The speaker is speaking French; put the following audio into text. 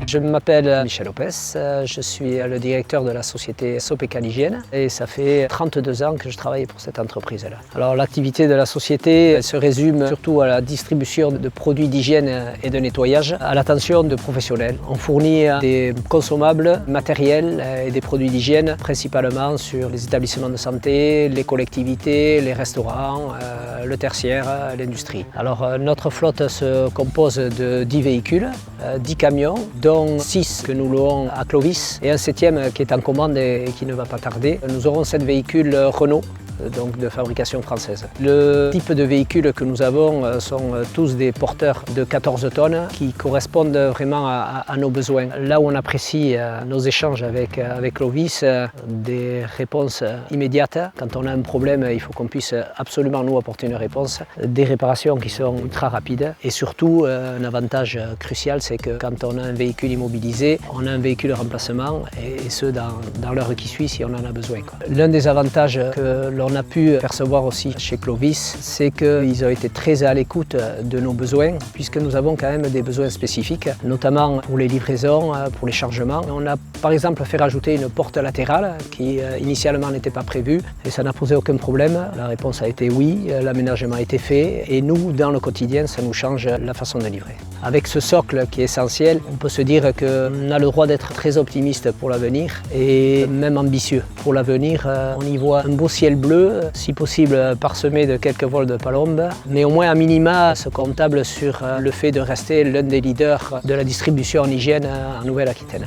Je m'appelle Michel Lopez, je suis le directeur de la société Sopecal Hygiène et ça fait 32 ans que je travaille pour cette entreprise-là. Alors l'activité de la société se résume surtout à la distribution de produits d'hygiène et de nettoyage à l'attention de professionnels. On fournit des consommables, matériels et des produits d'hygiène principalement sur les établissements de santé, les collectivités, les restaurants, le tertiaire, l'industrie. Alors notre flotte se compose de 10 véhicules, 10 camions, dont 6 que nous louons à Clovis et un 7e qui est en commande et qui ne va pas tarder. Nous aurons 7 véhicules Renault, donc de fabrication française. Le type de véhicules que nous avons sont tous des porteurs de 14 tonnes qui correspondent vraiment à nos besoins. Là où on apprécie nos échanges avec Clovis, des réponses immédiates. Quand on a un problème, il faut qu'on puisse absolument nous apporter une réponse. Des réparations qui sont ultra rapides et surtout un avantage crucial, c'est que quand on a un véhicule immobilisé, on a un véhicule de remplacement et ce dans l'heure qui suit si on en a besoin. L'un des avantages que l'on a pu percevoir aussi chez Clovis, c'est qu'ils ont été très à l'écoute de nos besoins, puisque nous avons quand même des besoins spécifiques, notamment pour les livraisons, pour les chargements. On a par exemple fait rajouter une porte latérale qui initialement n'était pas prévue et ça n'a posé aucun problème. La réponse a été oui, l'aménagement a été fait et nous, dans le quotidien, ça nous change la façon de livrer. Avec ce socle qui est essentiel, on peut se dire qu'on a le droit d'être très optimiste pour l'avenir et même ambitieux. Pour l'avenir, on y voit un beau ciel bleu, si possible parsemé de quelques vols de palombes, mais au moins à minima se comptable sur le fait de rester l'un des leaders de la distribution en hygiène en Nouvelle-Aquitaine.